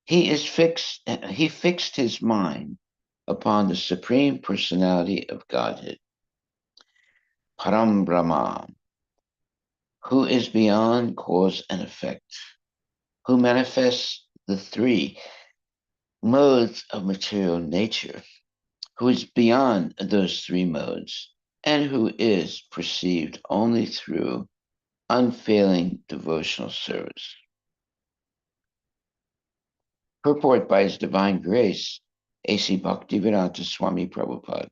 He fixed his mind upon the Supreme Personality of Godhead, Param Brahma, who is beyond cause and effect, who manifests the three modes of material nature, who is beyond those three modes, and who is perceived only through unfailing devotional service. Purport by His Divine Grace, A.C. Bhaktivedanta Swami Prabhupada.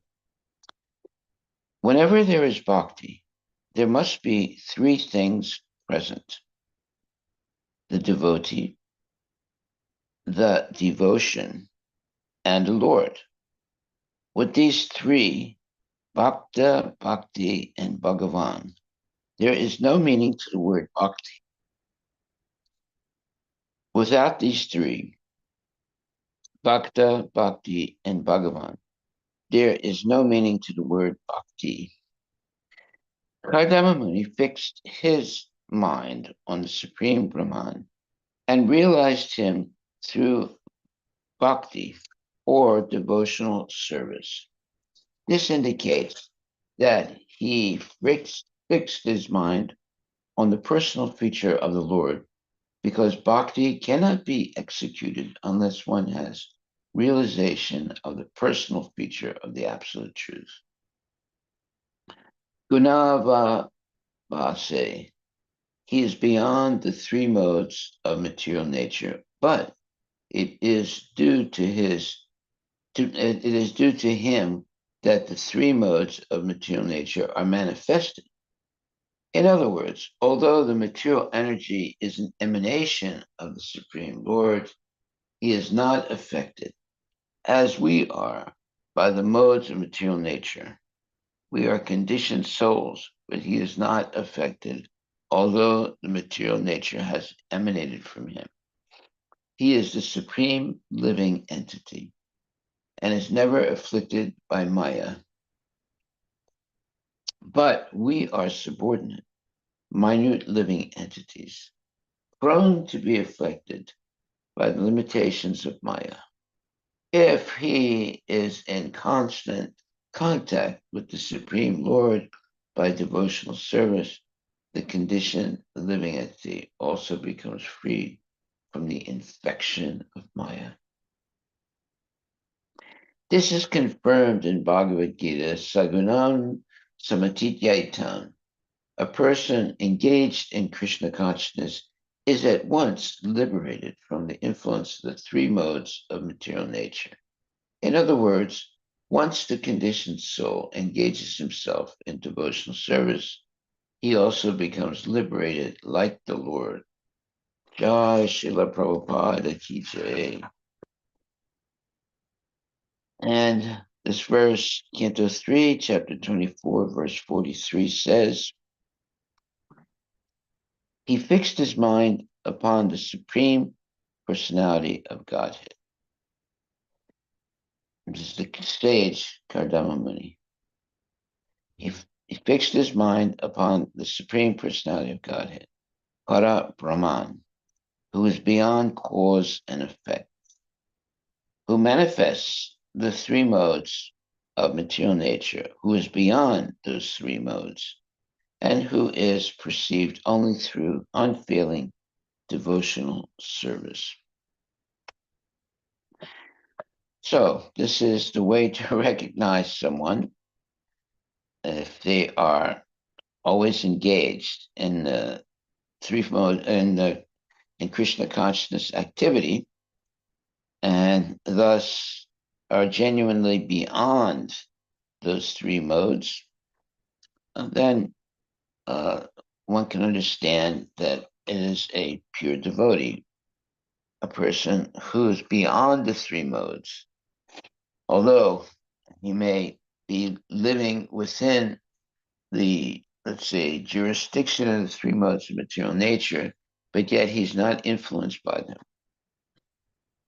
Whenever there is bhakti, there must be three things present: the devotee, the devotion, and the Lord. With these three, Bhakta, Bhakti, and Bhagavan, there is no meaning to the word bhakti. Without these three, Bhakta, Bhakti, and Bhagavan, there is no meaning to the word bhakti. Kardama Muni fixed his mind on the Supreme Brahman and realized him through bhakti, or devotional service. This indicates that he fixed his mind on the personal feature of the Lord, because bhakti cannot be executed unless one has realization of the personal feature of the Absolute Truth. Gunava Vase, he is beyond the three modes of material nature, but it is due to him that the three modes of material nature are manifested. In other words, although the material energy is an emanation of the Supreme Lord, he is not affected, as we are, by the modes of material nature. We are conditioned souls, but he is not affected, although the material nature has emanated from him. He is the supreme living entity and is never afflicted by Maya. But we are subordinate, minute living entities, prone to be affected by the limitations of Maya. If he is in constant contact with the Supreme Lord by devotional service, the conditioned living entity also becomes free from the infection of Maya. This is confirmed in Bhagavad Gita, Sagunam Samatityaitam. A person engaged in Krishna consciousness is at once liberated from the influence of the three modes of material nature. In other words, once the conditioned soul engages himself in devotional service, he also becomes liberated like the Lord. Jai Srila Prabhupada Ki Jai. And this verse, Canto 3, Chapter 24, verse 43 says, he fixed his mind upon the Supreme Personality of Godhead. This is the sage Kardama Muni. He fixed his mind upon the Supreme Personality of Godhead, Para Brahman, who is beyond cause and effect, who manifests the three modes of material nature, who is beyond those three modes, and who is perceived only through unfailing devotional service. So this is the way to recognize someone if they are always engaged in the three mode in Krishna consciousness activity, and thus are genuinely beyond those three modes. And then one can understand that it is a pure devotee, a person who is beyond the three modes, although he may be living within the, let's say, jurisdiction of the three modes of material nature, but yet he's not influenced by them.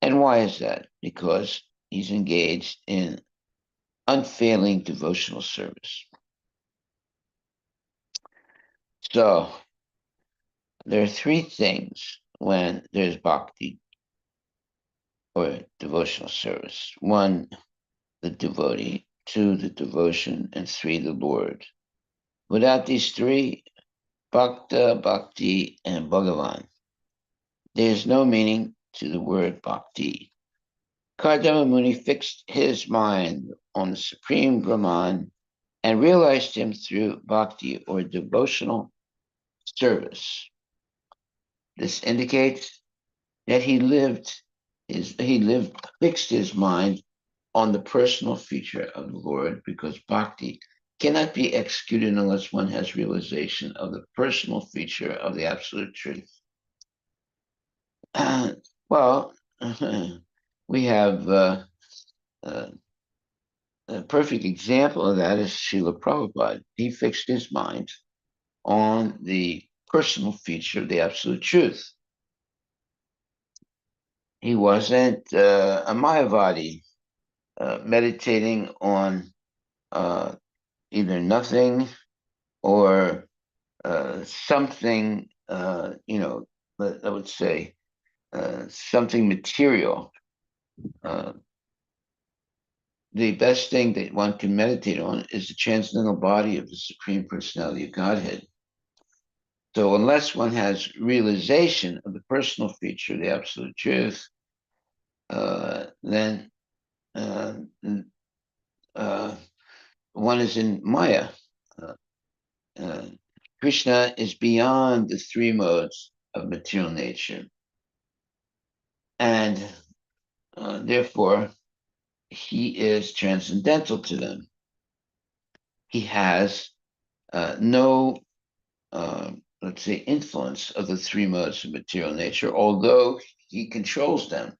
And why is that? Because he's engaged in unfailing devotional service. So there are three things when there's bhakti. or devotional service. One, the devotee. Two, the devotion. And three, the Lord. Without these three, Bhakta, Bhakti, and Bhagavan, there is no meaning to the word Bhakti. Kardama Muni fixed his mind on the Supreme Brahman and realized him through bhakti or devotional service. This indicates that fixed his mind on the personal feature of the Lord, because bhakti cannot be executed unless one has realization of the personal feature of the absolute truth. Well, we have a perfect example of that is Srila Prabhupada. He fixed his mind on the personal feature of the absolute truth. He wasn't a Mayavadi meditating on either nothing or something, I would say something material. The best thing that one can meditate on is the transcendental body of the Supreme Personality of Godhead. So unless one has realization of the personal feature of the absolute truth, then uh, uh, one is in Maya. Uh, uh, Krishna is beyond the three modes of material nature, and therefore he is transcendental to them. He has no, let's say, influence of the three modes of material nature, although he controls them.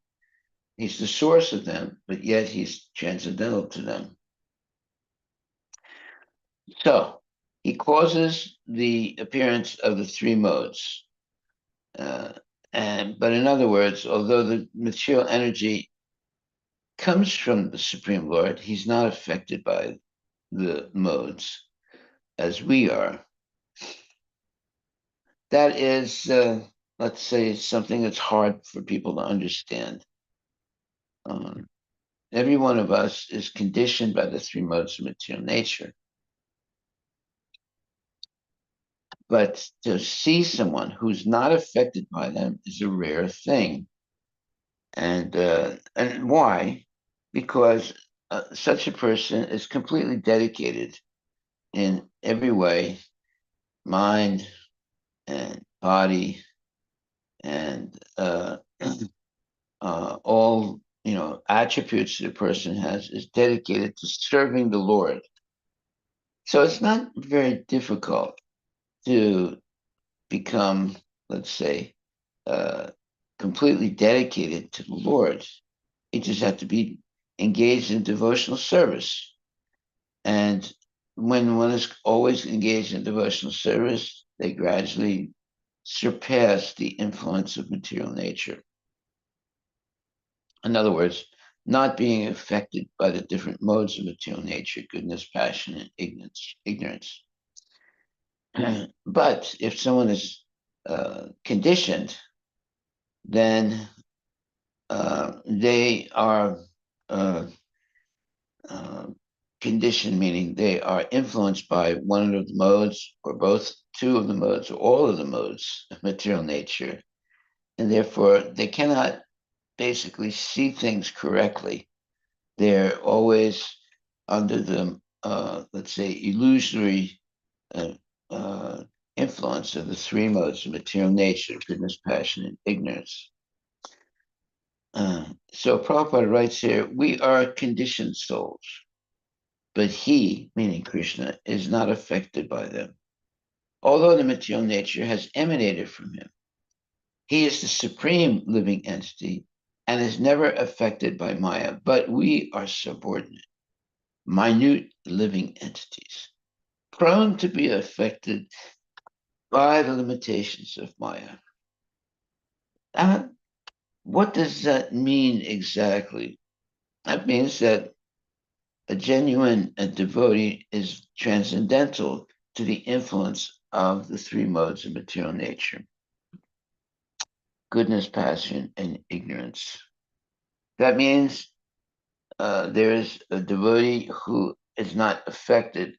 He's the source of them, but yet he's transcendental to them. So he causes the appearance of the three modes. But in other words, although the material energy comes from the Supreme Lord, he's not affected by the modes as we are. That is, let's say, something that's hard for people to understand. Um, every one of us is conditioned by the three modes of material nature. But to see someone who's not affected by them is a rare thing. And why? Because such a person is completely dedicated in every way, mind and body, and all attributes that a person has is dedicated to serving the Lord. So it's not very difficult to become, let's say, uh, completely dedicated to the Lord. You just have to be engaged in devotional service. And when one is always engaged in devotional service, they gradually surpass the influence of material nature. In other words, not being affected by the different modes of material nature, goodness, passion, and ignorance. But if someone is conditioned, then they are uh, uh, conditioned, meaning they are influenced by one of the modes, or both, two of the modes, or all of the modes of material nature, and therefore they cannot basically see things correctly. They're always under the, let's say, illusory uh, uh, influence of the three modes of material nature, goodness, passion, and ignorance. So Prabhupada writes here, we are conditioned souls, but he, meaning Krishna, is not affected by them. Although the material nature has emanated from him, he is the supreme living entity and is never affected by Maya, but we are subordinate, minute living entities, prone to be affected by the limitations of Maya. Uh, what does that mean exactly? That means that a genuine devotee is transcendental to the influence of the three modes of material nature: goodness, passion, and ignorance. That means there is a devotee who is not affected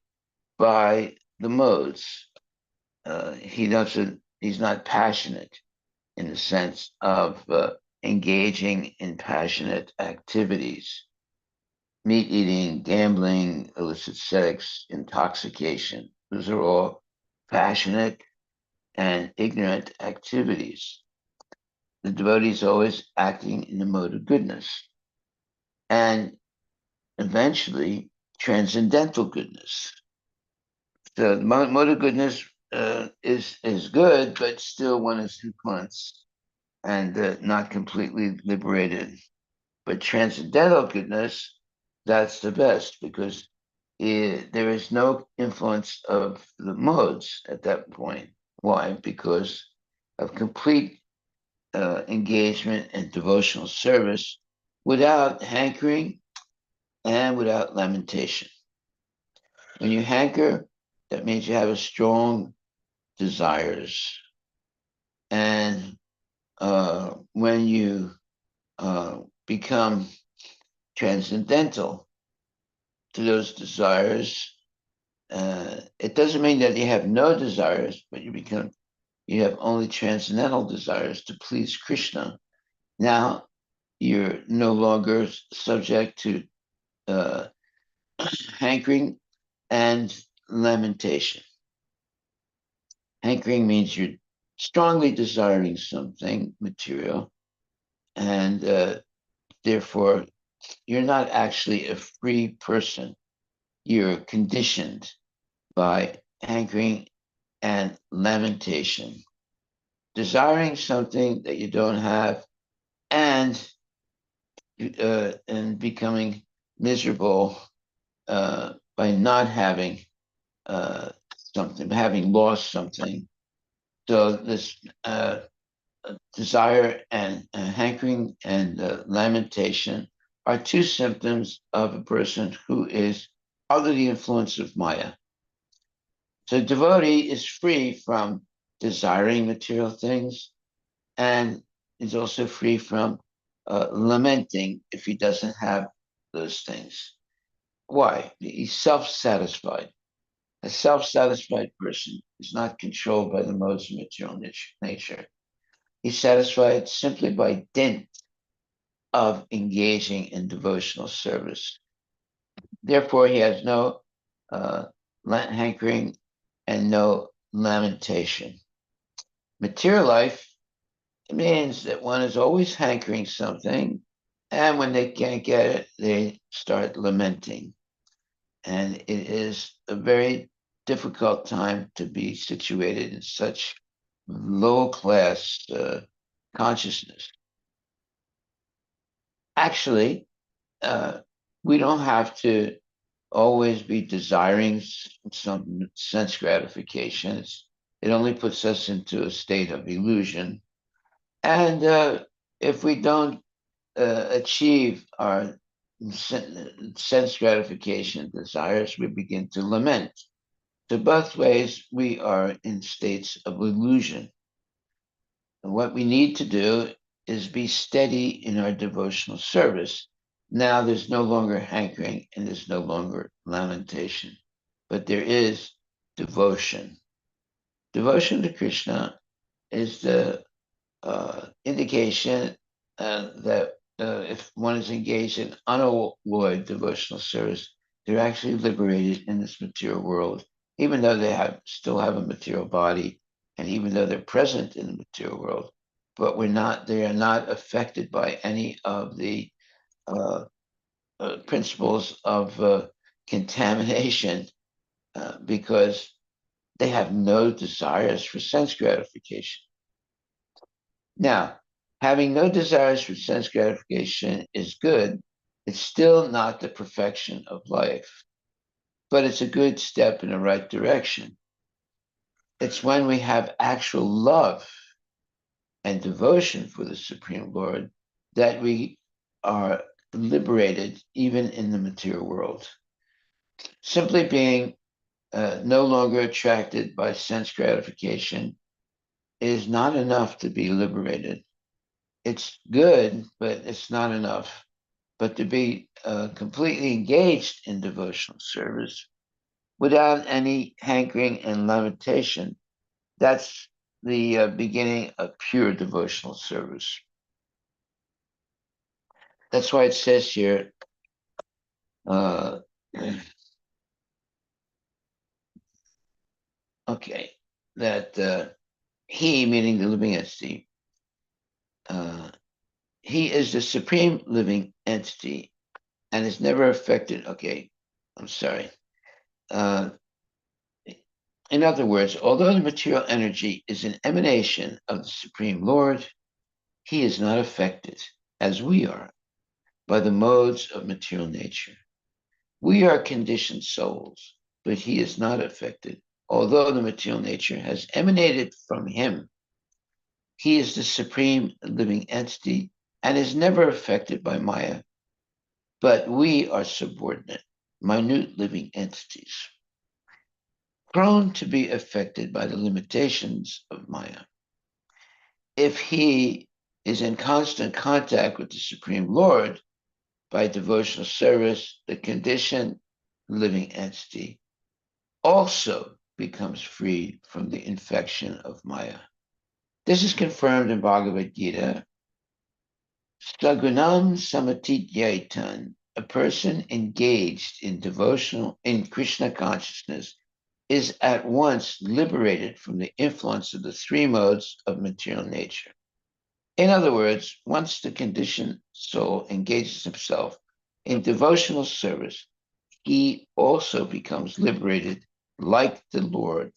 by the modes. He's not passionate in the sense of engaging in passionate activities, meat eating, gambling, illicit sex, intoxication. Those are all passionate and ignorant activities. The devotee is always acting in the mode of goodness and eventually transcendental goodness. So the mode of goodness is good, but still one is influenced and not completely liberated. But transcendental goodness, that's the best because there is no influence of the modes at that point. Why? Because of complete engagement and devotional service without hankering and without lamentation. When you hanker, that means you have a strong desires. And when you become transcendental to those desires, it doesn't mean that you have no desires, but you have only transcendental desires to please Krishna. Now you're no longer subject to uh, hankering and lamentation. Hankering means you're strongly desiring something material, and therefore you're not actually a free person. You're conditioned by hankering and lamentation, desiring something that you don't have, and becoming miserable by not having something, having lost something. So this desire and hankering and lamentation are two symptoms of a person who is under the influence of Maya. So devotee is free from desiring material things and is also free from lamenting if he doesn't have those things. Why? He's self satisfied. A self satisfied person is not controlled by the modes of material nature. He's satisfied simply by dint of engaging in devotional service. Therefore, he has no hankering and no lamentation. Material life means that one is always hankering something, and when they can't get it, they start lamenting. And it is a very difficult time to be situated in such low class consciousness. Actually, uh, we don't have to always be desiring some sense gratifications. It only puts us into a state of illusion. And if we don't achieve our sense gratification desires, we begin to lament. So both ways, we are in states of illusion. And what we need to do is be steady in our devotional service. Now there's no longer hankering and there's no longer lamentation, but there is devotion. Devotion to Krishna is the indication that if one is engaged in unalloyed devotional service, they're actually liberated in this material world, even though still have a material body, and even though they're present in the material world. But they are not affected by any of the uh, principles of contamination because they have no desires for sense gratification. Now, having no desires for sense gratification is good. It's still not the perfection of life, but it's a good step in the right direction. It's when we have actual love and devotion for the Supreme Lord that we are liberated even in the material world. Simply being no longer attracted by sense gratification is not enough to be liberated. It's good, but it's not enough. but to be completely engaged in devotional service without any hankering and limitation, that's the beginning of pure devotional service. That's why it says here, uh, okay, that he, meaning the living entity, uh, he is the supreme living entity and is never affected. Okay, I'm sorry. Uh, in other words, although the material energy is an emanation of the Supreme Lord, he is not affected, as we are, by the modes of material nature. We are conditioned souls, but he is not affected. Although the material nature has emanated from him, he is the supreme living entity and is never affected by Maya. But we are subordinate, minute living entities, prone to be affected by the limitations of Maya. If he is in constant contact with the Supreme Lord by devotional service, the conditioned living entity also becomes free from the infection of Maya. This is confirmed in Bhagavad Gita. Sagunam samatityaitan, a person engaged in Krishna consciousness, is at once liberated from the influence of the three modes of material nature. In other words, once the conditioned soul engages himself in devotional service, he also becomes liberated like the Lord.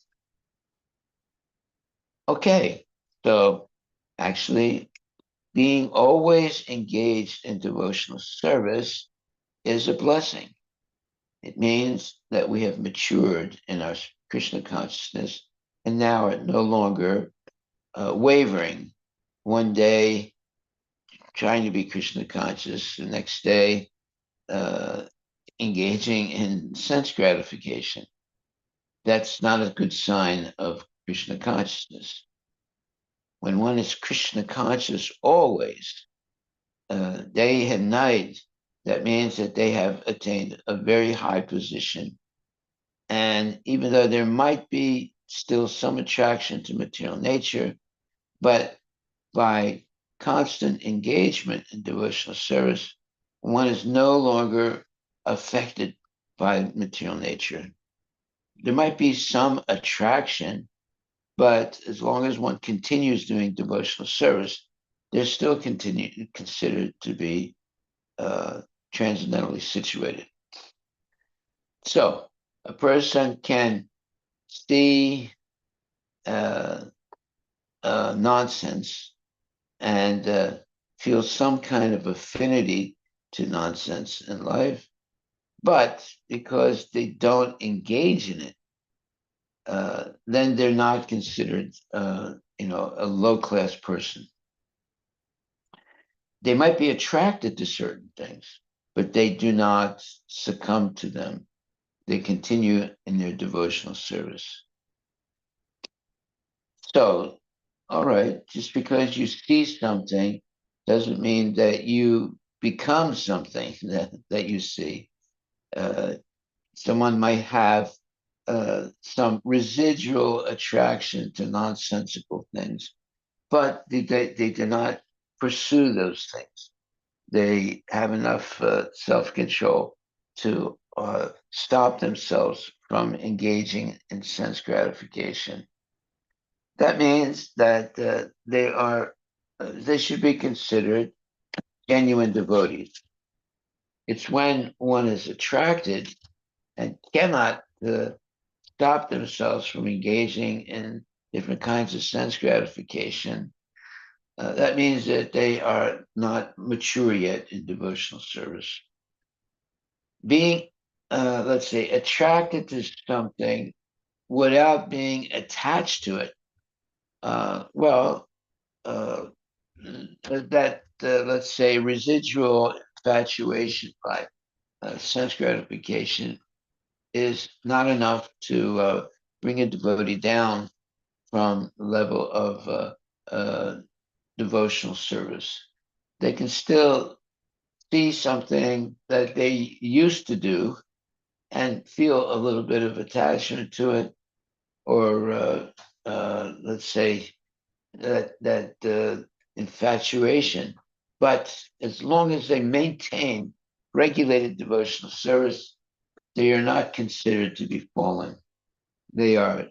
Okay, so actually, being always engaged in devotional service is a blessing. It means that we have matured in our Krishna consciousness and now are no longer wavering. One day, trying to be Krishna conscious, the next day, uh, engaging in sense gratification. That's not a good sign of Krishna consciousness. When one is Krishna conscious always, day and night, that means that they have attained a very high position. And even though there might be still some attraction to material nature, but by constant engagement in devotional service, one is no longer affected by material nature. There might be some attraction, but as long as one continues doing devotional service, they're still considered to be transcendentally situated. So a person can see uh, nonsense and feel some kind of affinity to nonsense in life, but because they don't engage in it, then they're not considered, a low class person. They might be attracted to certain things, but they do not succumb to them. They continue in their devotional service. So, all right, just because you see something doesn't mean that you become something that you see. Uh, Someone might have some residual attraction to nonsensical things, but they do not pursue those things. They have enough self control to stop themselves from engaging in sense gratification. That means that they should be considered genuine devotees. It's when one is attracted and cannot stop themselves from engaging in different kinds of sense gratification. That means that they are not mature yet in devotional service. Being, let's say, attracted to something without being attached to it, well, uh, that, let's say, residual infatuation by sense gratification is not enough to bring a devotee down from the level of devotional service. They can still see something that they used to do and feel a little bit of attachment to it, or let's say that infatuation. But as long as they maintain regulated devotional service, they are not considered to be fallen. They are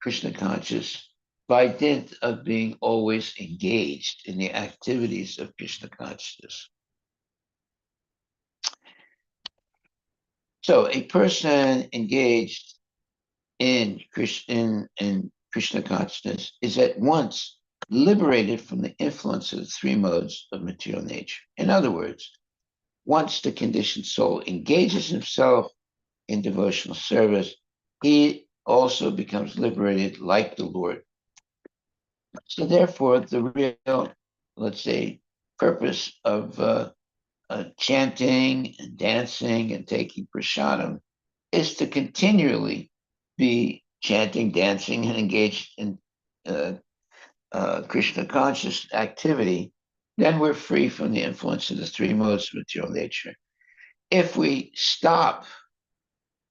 Krishna conscious by dint of being always engaged in the activities of Krishna consciousness. So a person engaged in Krishna consciousness is at once liberated from the influence of the three modes of material nature. In other words, once the conditioned soul engages himself in devotional service, he also becomes liberated like the Lord. So therefore, the real, let's say, purpose of chanting and dancing and taking prasadam is to continually be chanting, dancing, and engaged in uh, Krishna conscious activity. Then we're free from the influence of the three modes of material nature. If we stop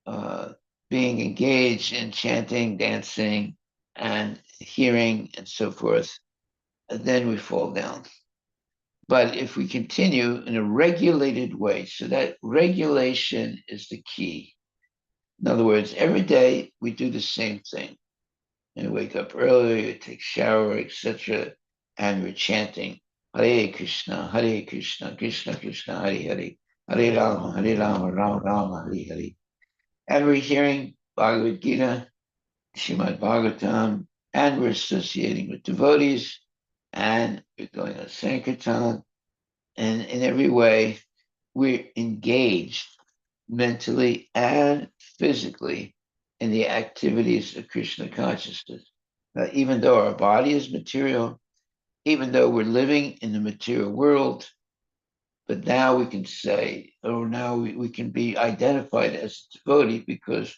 uh, being engaged in chanting, dancing, and hearing, and so forth, then we fall down. But if we continue in a regulated way, so that regulation is the key. In other words, every day we do the same thing. And we wake up early, we take shower, etc., and we're chanting Hare Krishna, Krishna Krishna, Hare Hare, Hare Rama, Rama Rama, Hare Hare. And we're hearing Bhagavad Gita, Srimad Bhagavatam, and we're associating with devotees, and we're going on Sankirtan, and in every way, we're engaged mentally and physically in the activities of Krishna consciousness. Even though our body is material, even though we're living in the material world, but now we can say, or now we can be identified as a devotee because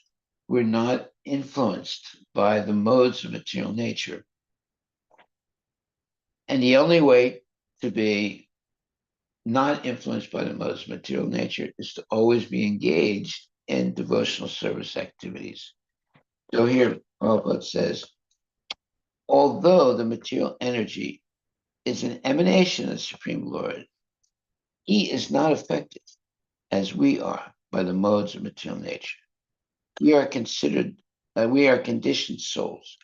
we're not influenced by the modes of material nature. And the only way to be not influenced by the modes of material nature is to always be engaged in devotional service activities. So here, Prabhupada says, although the material energy is an emanation of the Supreme Lord, he is not affected as we are by the modes of material nature. We are we are conditioned souls,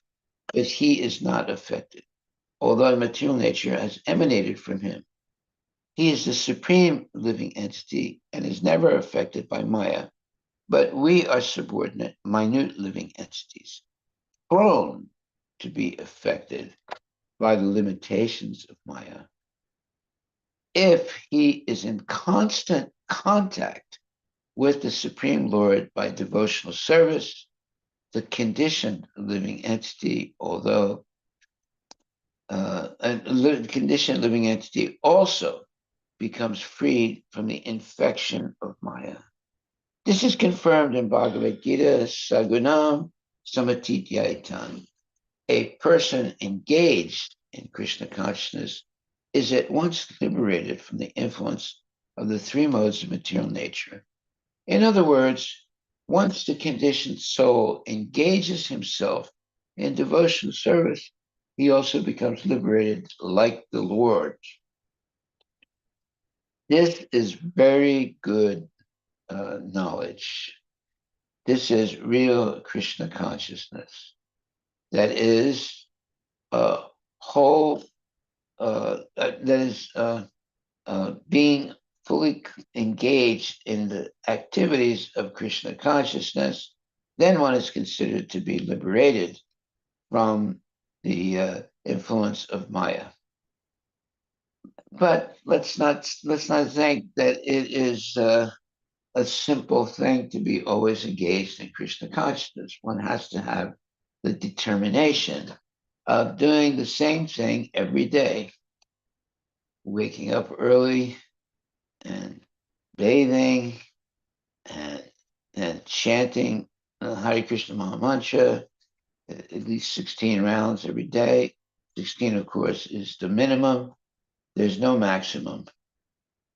but he is not affected. Although the material nature has emanated from him, he is the supreme living entity and is never affected by Maya, but we are subordinate, minute living entities, prone to be affected by the limitations of Maya. If he is in constant contact with the Supreme Lord by devotional service, the conditioned living entity, although a conditioned living entity also becomes freed from the infection of Maya. This is confirmed in Bhagavad Gita, Sagunam Samatityaitan. A person engaged in Krishna consciousness is at once liberated from the influence of the three modes of material nature. In other words, once the conditioned soul engages himself in devotional service, he also becomes liberated like the Lord. This is very good knowledge. This is real Krishna consciousness. That is whole, that is being fully engaged in the activities of Krishna consciousness. Then one is considered to be liberated from the influence of Maya. But let's not think that it is a simple thing to be always engaged in Krishna consciousness. One has to have the determination of doing the same thing every day, waking up early and bathing and, and chanting Hare Krishna Maha Mantra at least 16 rounds every day. 16, of course, is the minimum. There's no maximum.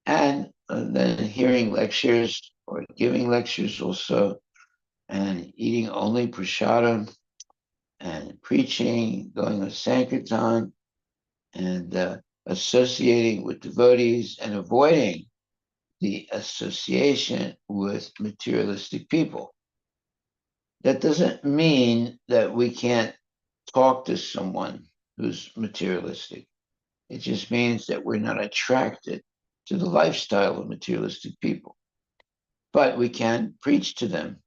And then hearing lectures or giving lectures also, and eating only prasadam, and preaching, going to Sankirtan, and associating with devotees and avoiding the association with materialistic people. That doesn't mean that we can't talk to someone who's materialistic. It just means that we're not attracted to the lifestyle of materialistic people. But we can preach to them,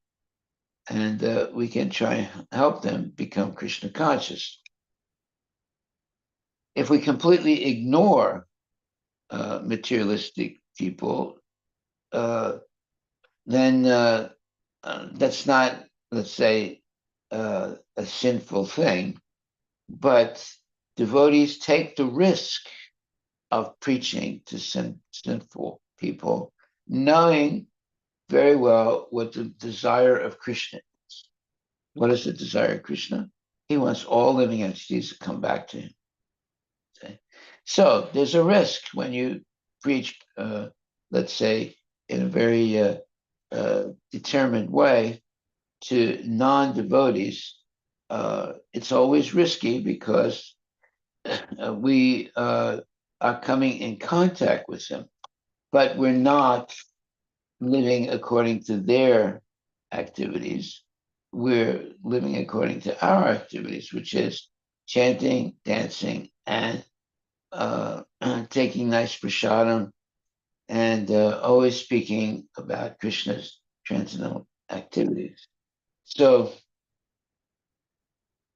and we can try and help them become Krishna conscious. If we completely ignore materialistic people, uh, then that's not, let's say, a sinful thing. But devotees take the risk of preaching to sinful people, knowing very well what the desire of Krishna is. What is the desire of Krishna? He wants all living entities to come back to him. Okay? So there's a risk when you preach, let's say, in a very determined way to non-devotees. It's always risky because we are coming in contact with them, but we're not living according to their activities. We're living according to our activities, which is chanting, dancing, and taking nice prasadam, and always speaking about Krishna's transcendental activities. So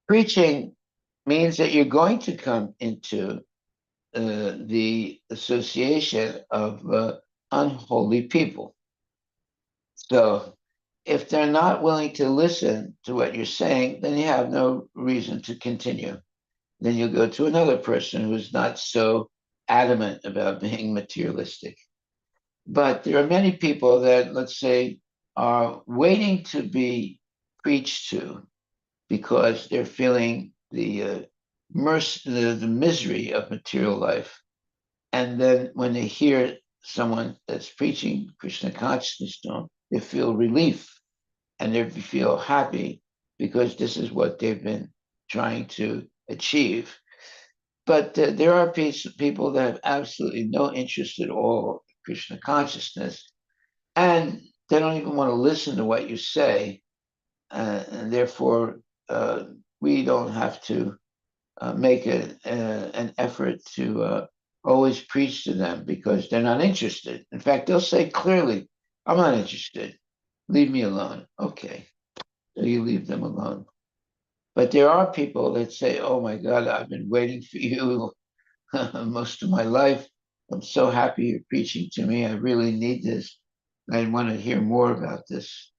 preaching means that you're going to come into the association of unholy people. So if they're not willing to listen to what you're saying, then you have no reason to continue. Then you'll go to another person who's not so adamant about being materialistic. But there are many people that, let's say, are waiting to be preached to because they're feeling the misery of material life. And then when they hear someone that's preaching Krishna consciousness to them, they feel relief and they feel happy because this is what they've been trying to achieve. But there are people that have absolutely no interest at all in Krishna consciousness, and they don't even want to listen to what you say, and therefore we don't have to make an effort to always preach to them because they're not interested. In fact, they'll say clearly, "I'm not interested. Leave me alone." Okay, so you leave them alone. But there are people that say, "Oh my God, I've been waiting for you most of my life. I'm so happy you're preaching to me. I really need this. I want to hear more about this."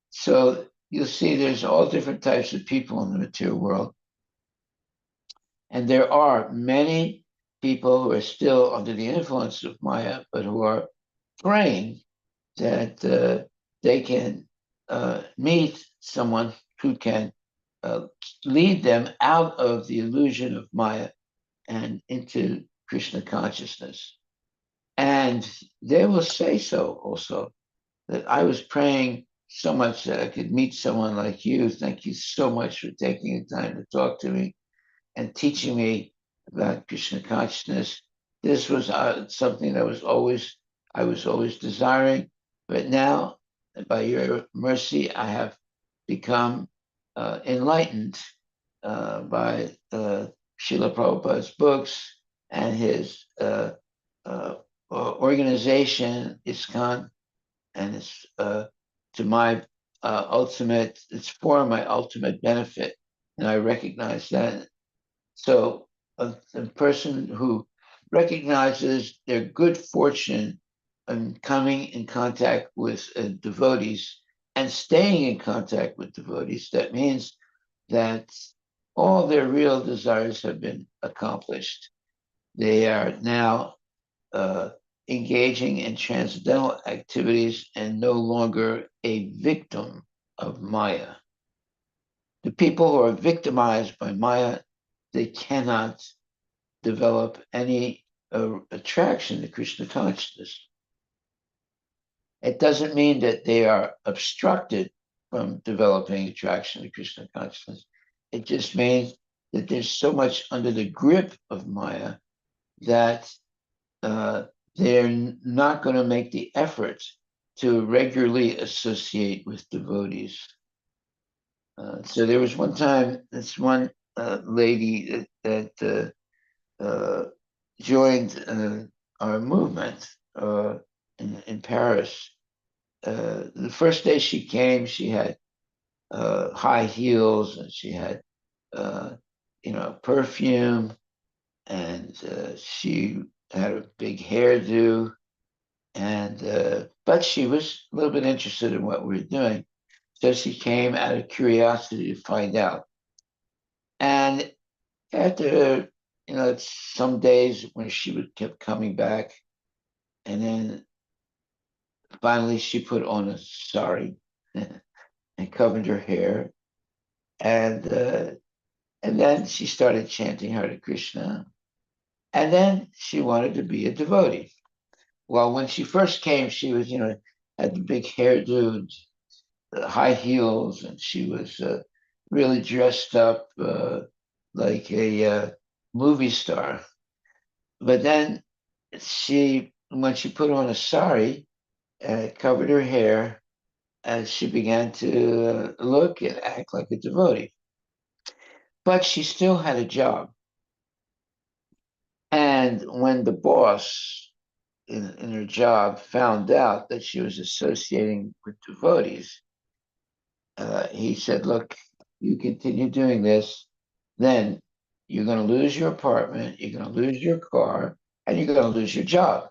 So you'll see there's all different types of people in the material world. And there are many people who are still under the influence of Maya, but who are praying that they can meet someone who can uh, lead them out of the illusion of Maya and into Krishna consciousness. And they will say so also, that I was praying so much that I could meet someone like you. Thank you so much for taking the time to talk to me and teaching me about Krishna consciousness. This was something that I was always desiring, but now, by your mercy, I have become enlightened by Srila Prabhupada's books and his organization, ISKCON, and it's to my it's for my ultimate benefit, and I recognize that. So a person who recognizes their good fortune in coming in contact with devotees and staying in contact with devotees, that means that all their real desires have been accomplished. They are now uh, engaging in transcendental activities and no longer a victim of Maya. The people who are victimized by Maya, they cannot develop any attraction to Krishna consciousness. It doesn't mean that they are obstructed from developing attraction to Krishna consciousness. It just means that there's so much under the grip of Maya that uh, they're not going to make the effort to regularly associate with devotees. So there was one time, this one lady that joined our movement in Paris. The first day she came, she had high heels and she had, uh, perfume, and she had a big hairdo, and but she was a little bit interested in what we were doing, so she came out of curiosity to find out. And after, some days when she would kept coming back, and then finally she put on a sari and covered her hair, and uh, and then she started chanting Hare Krishna, and then she wanted to be a devotee. Well, when she first came, she was, had the big hairdo, high heels, and she was really dressed up like a movie star. But then when she put on a sari, covered her hair, she began to look and act like a devotee. But she still had a job. And when the boss in her job found out that she was associating with devotees, he said, "Look, you continue doing this, then you're going to lose your apartment, you're going to lose your car, and you're going to lose your job."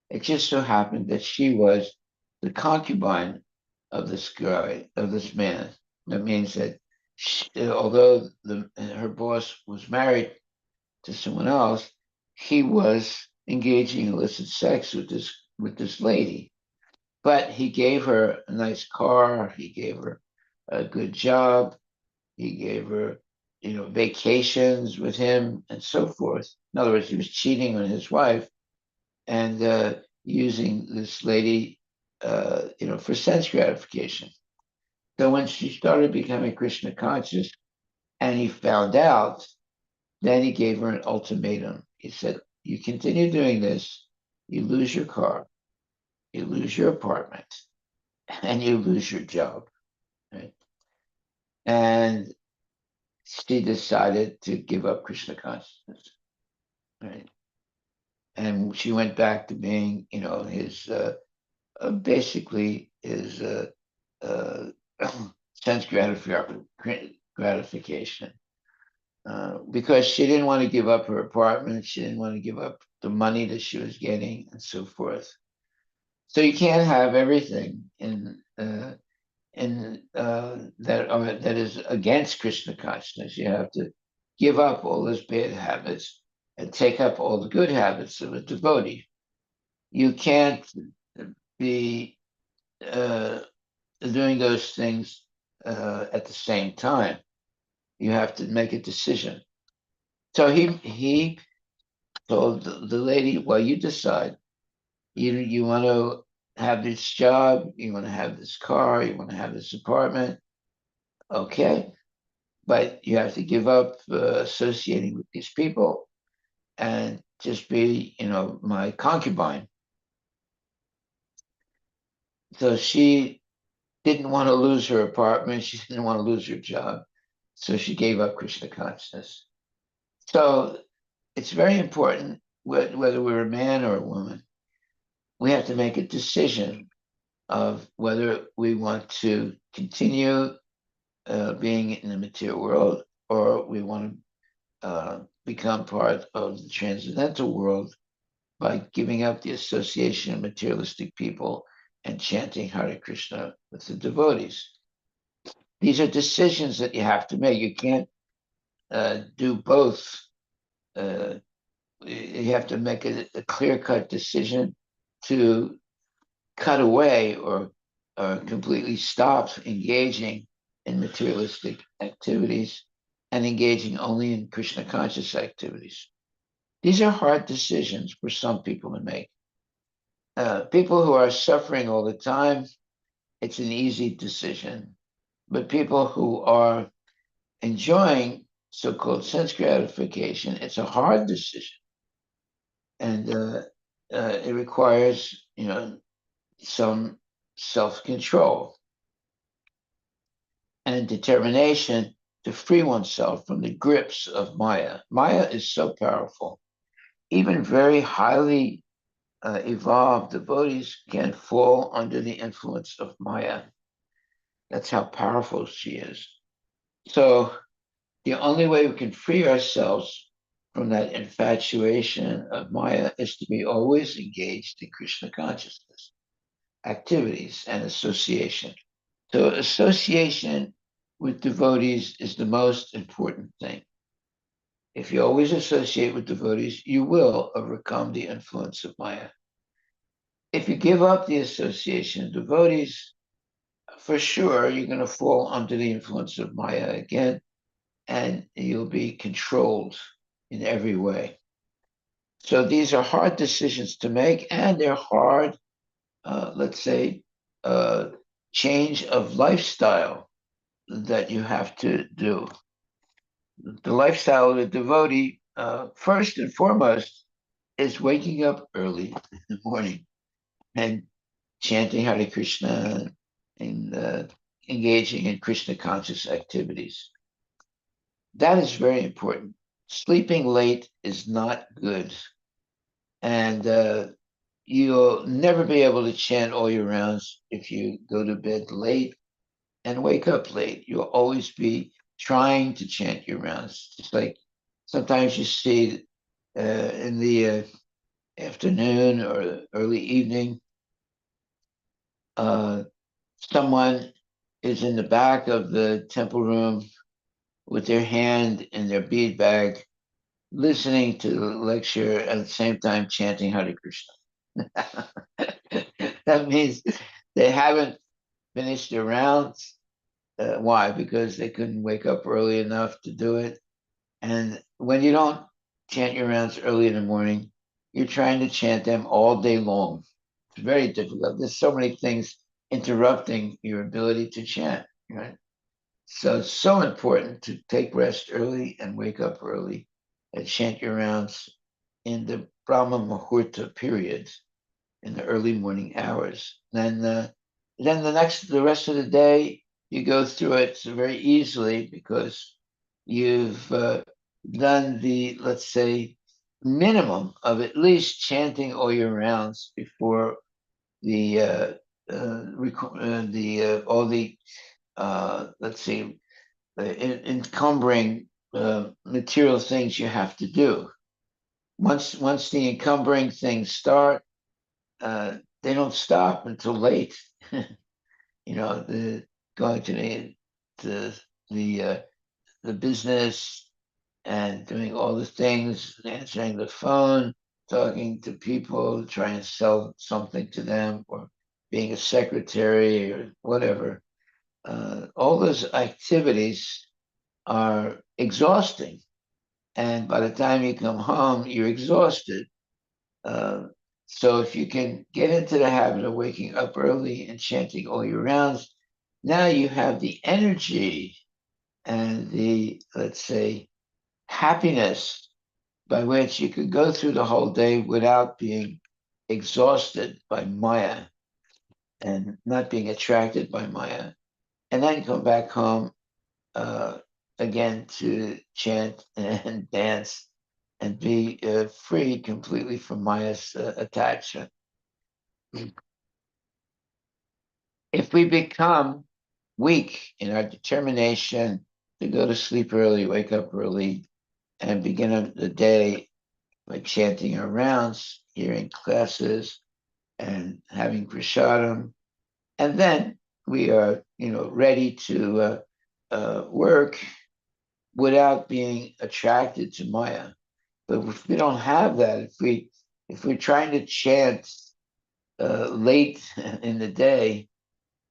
It just so happened that she was the concubine of this guy, of this man. That means that although her boss was married to someone else, he was engaging in illicit sex with this lady. But he gave her a nice car. He gave her a good job. He gave her, vacations with him and so forth. In other words, he was cheating on his wife and using this lady, for sense gratification. So when she started becoming Krishna conscious and he found out, then he gave her an ultimatum. He said, "You continue doing this, you lose your car, you lose your apartment, and you lose your job." Right? And she decided to give up Krishna consciousness. Right? And she went back to being, his basically his uh, sense gratification. Because she didn't want to give up her apartment, she didn't want to give up the money that she was getting, and so forth. So you can't have everything that is against Krishna consciousness. You have to give up all those bad habits and take up all the good habits of a devotee. You can't be uh, doing those things at the same time. You have to make a decision. So he told the lady, "Well, you decide. You want to have this job, you want to have this car, you want to have this apartment, okay, but you have to give up associating with these people and just be, my concubine." So she didn't want to lose her apartment, she didn't want to lose her job, so she gave up Krishna consciousness. So it's very important, whether we're a man or a woman, we have to make a decision of whether we want to continue being in the material world, or we want to become part of the transcendental world by giving up the association of materialistic people and chanting Hare Krishna with the devotees. These are decisions that you have to make. You can't do both. Uh, you have to make a clear cut decision to cut away or completely stop engaging in materialistic activities and engaging only in Krishna conscious activities. These are hard decisions for some people to make. People who are suffering all the time, it's an easy decision. But people who are enjoying so-called sense gratification, it's a hard decision, and it requires, some self-control and determination to free oneself from the grips of Maya. Maya is so powerful. Even very highly evolved devotees can fall under the influence of Maya. That's how powerful she is. So the only way we can free ourselves from that infatuation of Maya is to be always engaged in Krishna consciousness, activities, and association. So, association with devotees is the most important thing. If you always associate with devotees, you will overcome the influence of Maya. If you give up the association of devotees, for sure you're going to fall under the influence of Maya again, and you'll be controlled in every way. So these are hard decisions to make, and they're hard, let's say, uh, change of lifestyle that you have to do. The lifestyle of a devotee, first and foremost, is waking up early in the morning and chanting Hare Krishna and engaging in Krishna conscious activities. That is very important. Sleeping late is not good. And you'll never be able to chant all your rounds if you go to bed late and wake up late. You'll always be trying to chant your rounds. It's like sometimes you see in the afternoon or early evening, uh, someone is in the back of the temple room with their hand in their bead bag, listening to the lecture at the same time chanting Hare Krishna. That means they haven't finished their rounds. Why? Because they couldn't wake up early enough to do it. And when you don't chant your rounds early in the morning, you're trying to chant them all day long. It's very difficult. There's so many things interrupting your ability to chant, right? So it's so important to take rest early and wake up early and chant your rounds in the Brahma Muhurta period in the early morning hours. Then the rest of the day, you go through it very easily because you've done the, let's say, minimum of at least chanting all your rounds before the all the let's see, encumbering material things you have to do. Once the encumbering things start, they don't stop until late. The going to the the uh, the business and doing all the things, answering the phone, talking to people, trying to sell something to them, or being a secretary or whatever. All those activities are exhausting. And by the time you come home, you're exhausted. Uh, so if you can get into the habit of waking up early and chanting all your rounds, now you have the energy and the, let's say, happiness by which you could go through the whole day without being exhausted by Maya and not being attracted by Maya, and then come back home uh, again to chant and dance and be free completely from Maya's attachment. If we become weak in our determination to go to sleep early, wake up early, and begin the day by chanting our rounds, hearing classes, and having prasadam, and then we are, ready to work without being attracted to Maya. But if we don't have that, if we're trying to chant late in the day,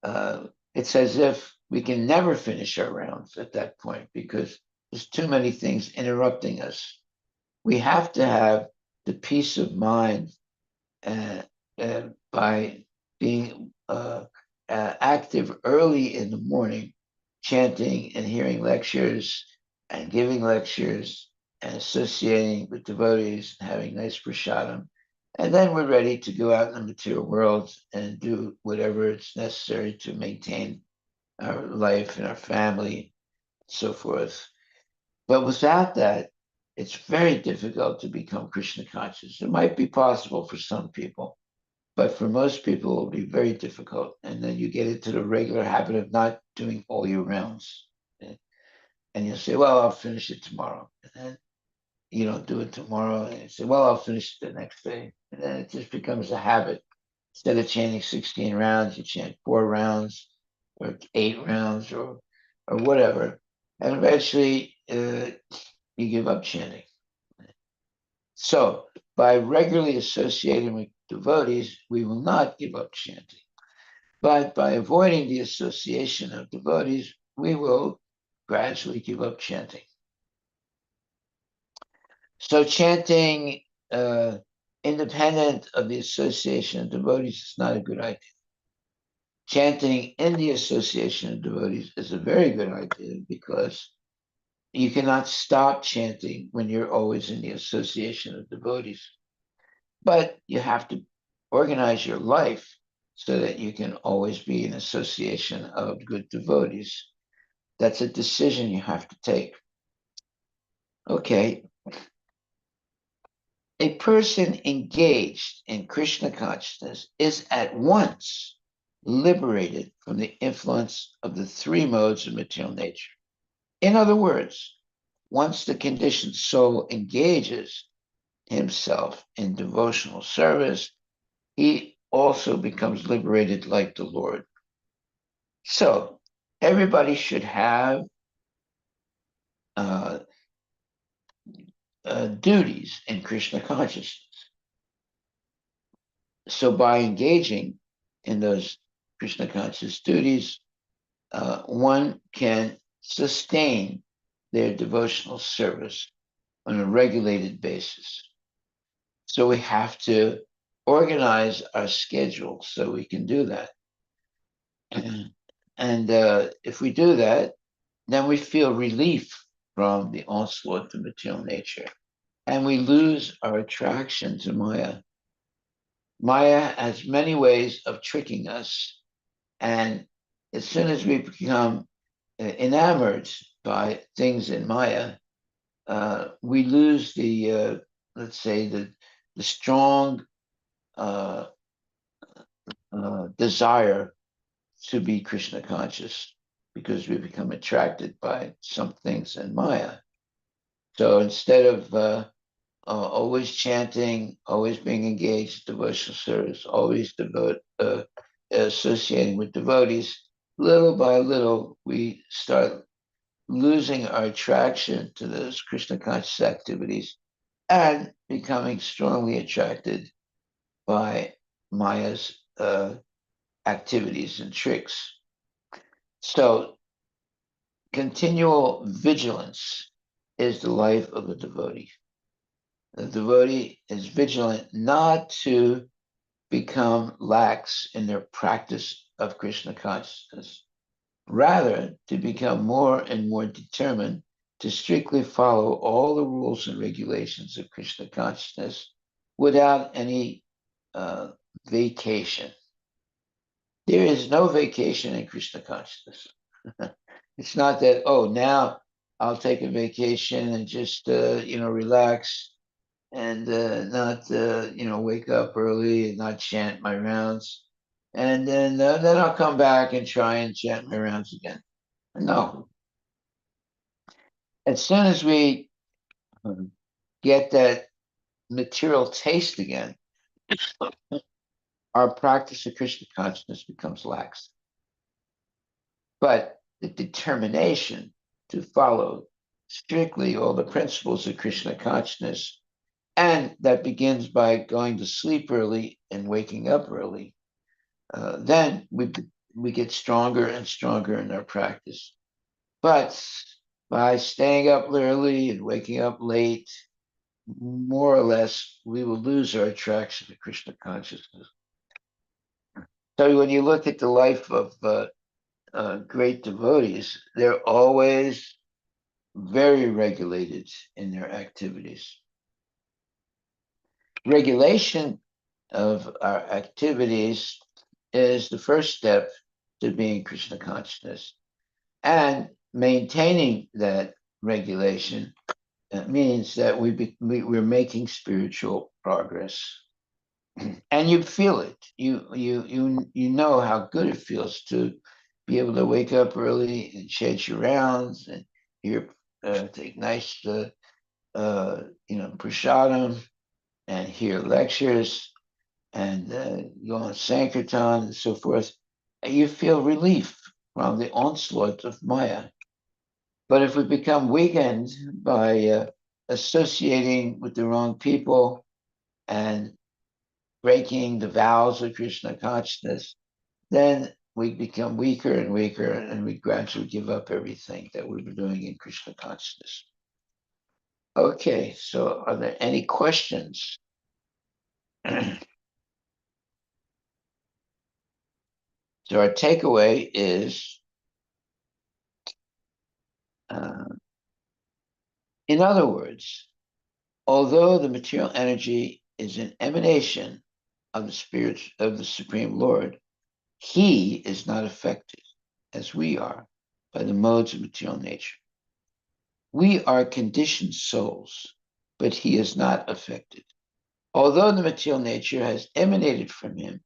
uh, it's as if we can never finish our rounds at that point because there's too many things interrupting us. We have to have the peace of mind uh, by being active early in the morning, chanting and hearing lectures and giving lectures and associating with devotees and having nice prasadam. And then we're ready to go out in the material world and do whatever it's necessary to maintain our life and our family, and so forth. But without that, it's very difficult to become Krishna conscious. It might be possible for some people, but for most people, it'll be very difficult. And then you get into the regular habit of not doing all your rounds. And you'll say, well, I'll finish it tomorrow. And then you don't do it tomorrow. And you say, well, I'll finish it the next day. And then it just becomes a habit. Instead of chanting 16 rounds, you chant 4 rounds or 8 rounds or whatever. And eventually you give up chanting. So by regularly associating with devotees, we will not give up chanting. But by avoiding the association of devotees, we will gradually give up chanting. So chanting independent of the association of devotees is not a good idea. Chanting in the association of devotees is a very good idea because you cannot stop chanting when you're always in the association of devotees. But you have to organize your life so that you can always be in association of good devotees. That's a decision you have to take. Okay. A person engaged in Krishna consciousness is at once liberated from the influence of the three modes of material nature. In other words, once the conditioned soul engages himself in devotional service, he also becomes liberated like the Lord. So everybody should have uh, duties in Krishna consciousness. So by engaging in those Krishna conscious duties, one can sustain their devotional service on a regulated basis. So we have to organize our schedule so we can do that. And if we do that, then we feel relief from the onslaught of material nature. And we lose our attraction to Maya. Maya has many ways of tricking us. And as soon as we become enamored by things in Maya, we lose let's say, the strong uh, desire to be Krishna conscious because we become attracted by some things in Maya. So instead of always chanting, always being engaged in devotional service, always associating with devotees, little by little, we start losing our attraction to those Krishna conscious activities and becoming strongly attracted by Maya's activities and tricks. So continual vigilance is the life of a devotee. The devotee is vigilant not to become lax in their practice of Krishna consciousness, rather to become more and more determined to strictly follow all the rules and regulations of Krishna consciousness without any vacation. There is no vacation in Krishna consciousness. It's not that, oh, now I'll take a vacation and just, relax and not, wake up early and not chant my rounds. And then I'll come back and try and chant my rounds again. No. As soon as we get that material taste again, our practice of Krishna consciousness becomes lax. But the determination to follow strictly all the principles of Krishna consciousness, and that begins by going to sleep early and waking up early, then we get stronger and stronger in our practice. But by staying up early and waking up late, more or less, we will lose our attraction to Krishna consciousness. So when you look at the life of great devotees, they're always very regulated in their activities. Regulation of our activities is the first step to being Krishna consciousness. And maintaining that regulation means that we're making spiritual progress. And you feel it. You know how good it feels to be able to wake up early and chase your rounds and hear take nice prasadam and hear lectures and go on Sankirtan and so forth. And you feel relief from the onslaught of Maya. But if we become weakened by associating with the wrong people and breaking the vows of Krishna consciousness, then we become weaker and weaker, and we gradually give up everything that we were doing in Krishna consciousness. Okay, so are there any questions? So our takeaway is, uh, in other words, although the material energy is an emanation of the spirit of the Supreme Lord, he is not affected, as we are, by the modes of material nature. We are conditioned souls, but he is not affected. Although the material nature has emanated from him,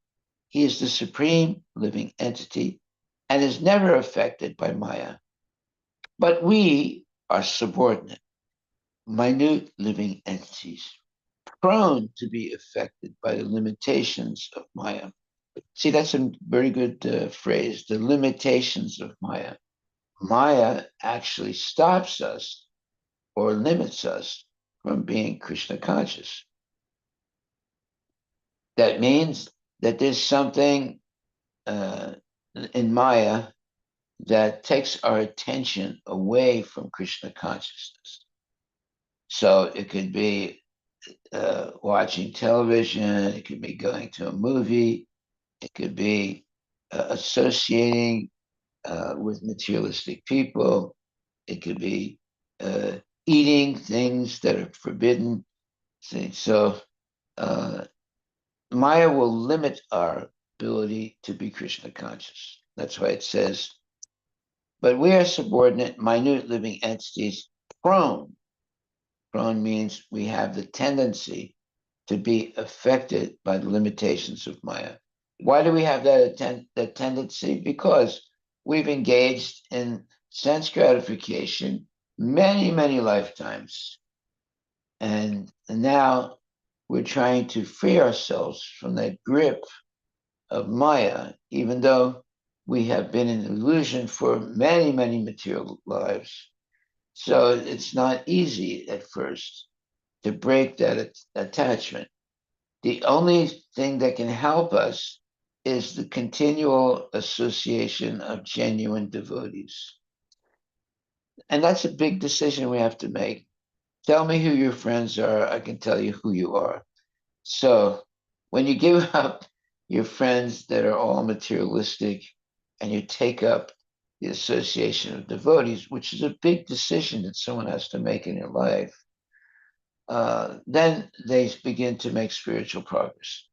he is the supreme living entity and is never affected by Maya. But we are subordinate, minute living entities, prone to be affected by the limitations of Maya. See, that's a very good phrase, the limitations of Maya. Maya actually stops us or limits us from being Krishna conscious. That means that there's something in Maya that takes our attention away from Krishna consciousness. So it could be watching television, it could be going to a movie, it could be associating with materialistic people, it could be eating things that are forbidden. See, so Maya will limit our ability to be Krishna conscious. That's why it says, but we are subordinate, minute living entities prone. Prone means we have the tendency to be affected by the limitations of Maya. Why do we have that tendency? Because we've engaged in sense gratification many, many lifetimes. And now we're trying to free ourselves from that grip of Maya, even though we have been in illusion for many, many material lives. So it's not easy at first to break that attachment. The only thing that can help us is the continual association of genuine devotees. And that's a big decision we have to make. Tell me who your friends are, I can tell you who you are. So when you give up your friends that are all materialistic and you take up the association of devotees, which is a big decision that someone has to make in your life, then they begin to make spiritual progress.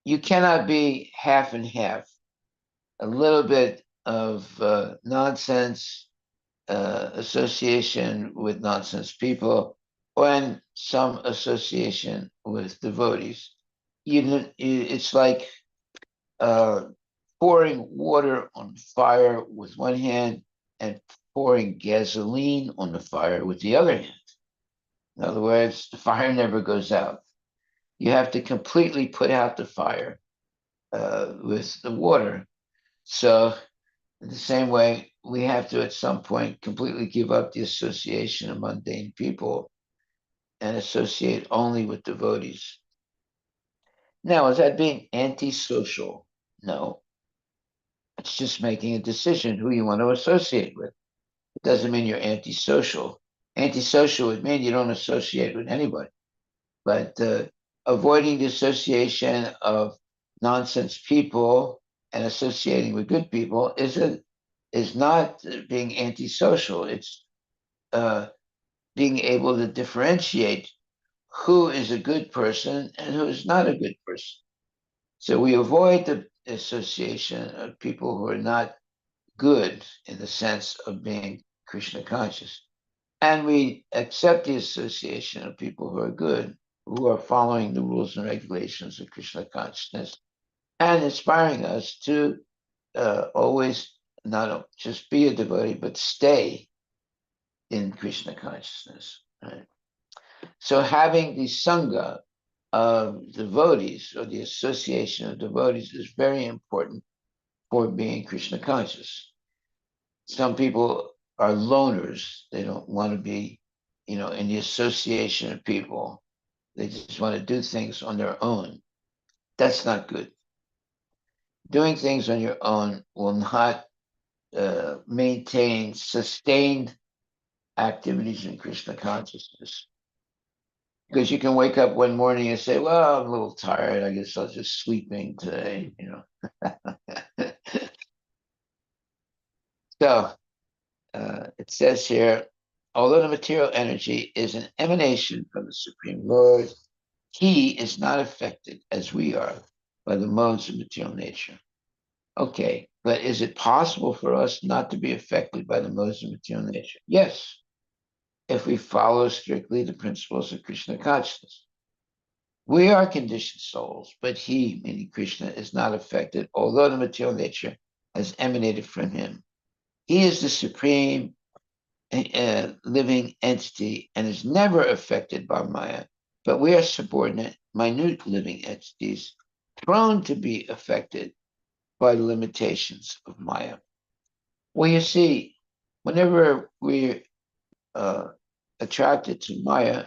You cannot be half and half, a little bit of nonsense association with nonsense people, and some association with devotees. It's like uh, pouring water on fire with one hand and pouring gasoline on the fire with the other hand. In other words, the fire never goes out. You have to completely put out the fire with the water. So, in the same way, we have to at some point completely give up the association of mundane people and associate only with devotees. Now, is that being antisocial? No. It's just making a decision who you want to associate with. It doesn't mean you're antisocial. Antisocial would mean you don't associate with anybody. But avoiding the association of nonsense people and associating with good people is not being antisocial. It's uh, being able to differentiate who is a good person and who is not a good person. So we avoid the association of people who are not good in the sense of being Krishna conscious. And we accept the association of people who are good, who are following the rules and regulations of Krishna consciousness and inspiring us to always not just be a devotee, but stay in Krishna consciousness. Right? So having the Sangha of devotees or the association of devotees is very important for being Krishna conscious. Some people are loners. They don't want to be, in the association of people. They just want to do things on their own. That's not good. Doing things on your own will not maintain sustained activities in Krishna consciousness. Because you can wake up one morning and say, "Well, I'm a little tired. I guess I'll just sleeping today." So it says here, although the material energy is an emanation from the Supreme Lord, he is not affected as we are by the modes of material nature. Okay, but is it possible for us not to be affected by the modes of material nature? Yes, if we follow strictly the principles of Krishna consciousness. We are conditioned souls, but he, meaning Krishna, is not affected, although the material nature has emanated from him. He is the supreme living entity and is never affected by Maya, but we are subordinate, minute living entities, prone to be affected by the limitations of Maya. Well, you see, whenever we're attracted to Maya,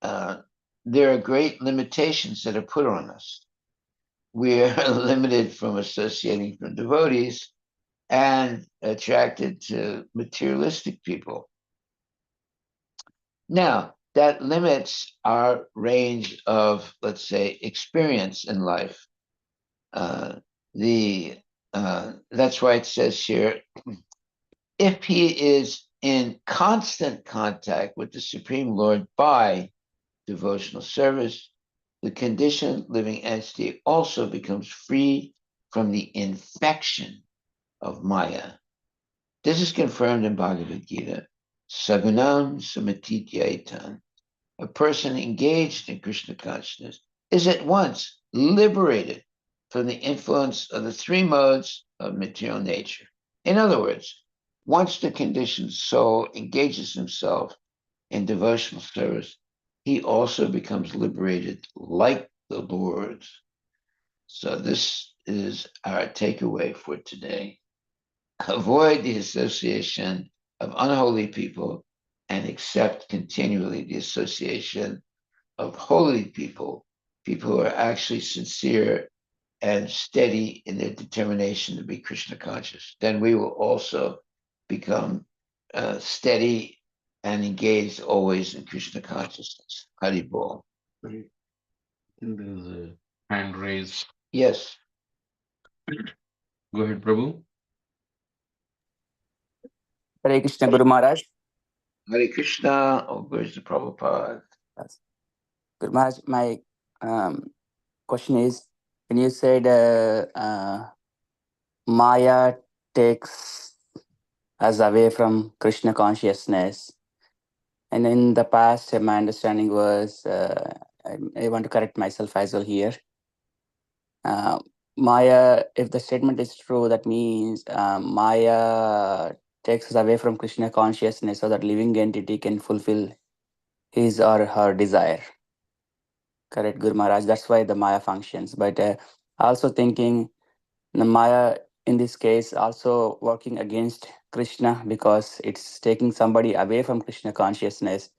uh, there are great limitations that are put on us. We are limited from associating with devotees and attracted to materialistic people. Now, that limits our range of, let's say, experience in life. Uh, the That's why it says here, if he is in constant contact with the Supreme Lord by devotional service, the conditioned living entity also becomes free from the infection of Maya. This is confirmed in Bhagavad Gita. Sagunam samatityaitan. A person engaged in Krishna consciousness is at once liberated from the influence of the three modes of material nature. In other words, once the conditioned soul engages himself in devotional service, he also becomes liberated like the Lord. So this is our takeaway for today. Avoid the association of unholy people and accept continually the association of holy people, people who are actually sincere and steady in their determination to be Krishna conscious. Then we will also become steady and engaged always in Krishna consciousness. Hari Bol. Right. And there's a hand raised. Yes. Go ahead, Prabhu. Hare Krishna Guru Maharaj. Hare Krishna. Oh, where's the Prabhupada? Yes. Guru Maharaj, my question is, when you said Maya takes us away from Krishna consciousness, and in the past, my understanding was, I want to correct myself as well here. Uh, Maya, if the statement is true, that means Maya takes us away from Krishna consciousness so that living entity can fulfill his or her desire. Correct, Guru Maharaj. That's why the Maya functions. But also thinking the Maya in this case also working against Krishna because it's taking somebody away from Krishna consciousness.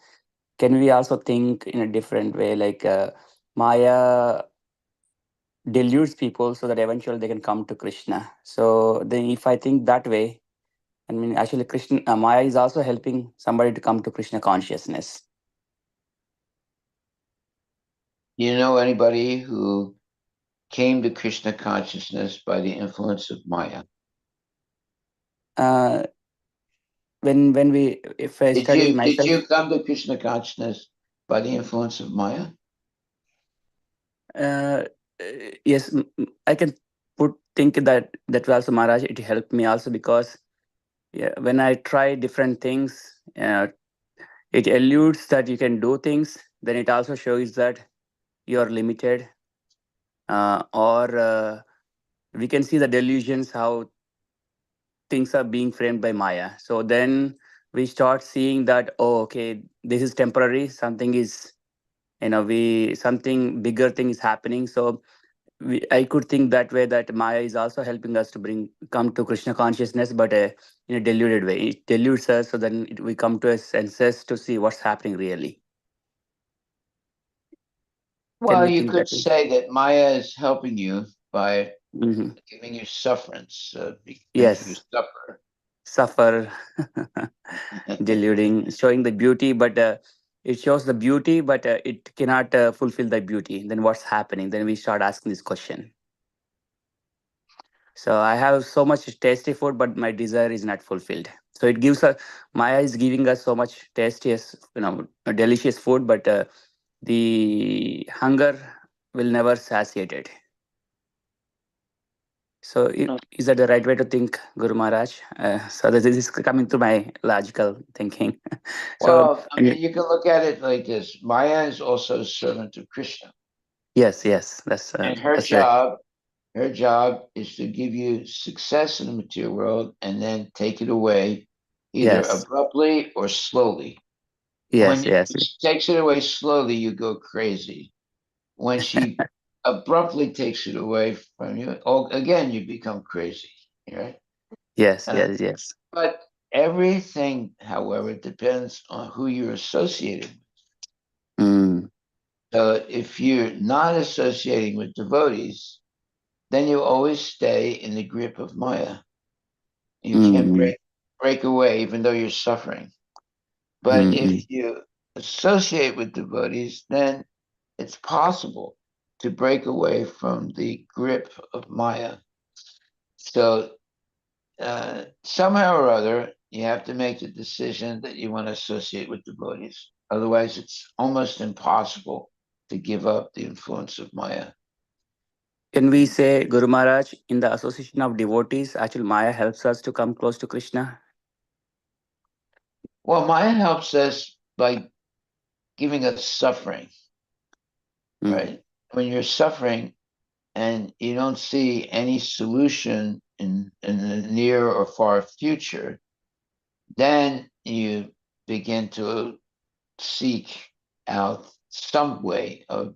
Can we also think in a different way, like Maya deludes people so that eventually they can come to Krishna? So then, if I think that way, I mean, actually, Krishna Maya is also helping somebody to come to Krishna consciousness. You know anybody who came to Krishna consciousness by the influence of Maya? Uh, when we if I Did study you myself, come to Krishna consciousness by the influence of Maya? uh, yes, I can put think that also Maharaj, it helped me also because yeah, when I try different things, it alludes that you can do things. Then it also shows that you are limited, or we can see the delusions how things are being framed by Maya. So then we start seeing that, oh, okay, this is temporary. Something is, we something bigger thing is happening. So I could think that way, that Maya is also helping us to come to Krishna consciousness, but in a deluded way. It deludes us, so then we come to a senses to see what's happening really. Can Well, we you think could that way? say that Maya is helping you by Hmm. giving you sufferance, making you Yes, suffer. suffer, deluding, showing the beauty, but it shows the beauty, but it cannot fulfill the beauty. Then what's happening? Then we start asking this question. So I have so much tasty food, but my desire is not fulfilled. So it gives a Maya is giving us so much tastiest, delicious food, but the hunger will never satiate it. So is that the right way to think, Guru Maharaj? So this is coming to my logical thinking. So Well, I mean, you can look at it like this: Maya is also a servant of Krishna, yes, yes, and that's the her job is to give you success in the material world and then take it away, either yes, abruptly or slowly. yes, yes, She takes it away slowly, you go crazy. When she abruptly takes it away from you, oh, again, you become crazy. Right? yes, Uh, yes, yes. but everything, however, depends on who you're associated with. Mm, So if you're not associating with devotees, then you always stay in the grip of Maya. You can't mm, break away, even though you're suffering. But mm, if mm. you associate with devotees, then it's possible to break away from the grip of Maya. So somehow or other, you have to make the decision that you want to associate with devotees. Otherwise, it's almost impossible to give up the influence of Maya. Can we say, Guru Maharaj, in the association of devotees, actually Maya helps us to come close to Krishna? Well, Maya helps us by giving us suffering, Mm, right? When you're suffering and you don't see any solution in the near or far future, then you begin to seek out some way of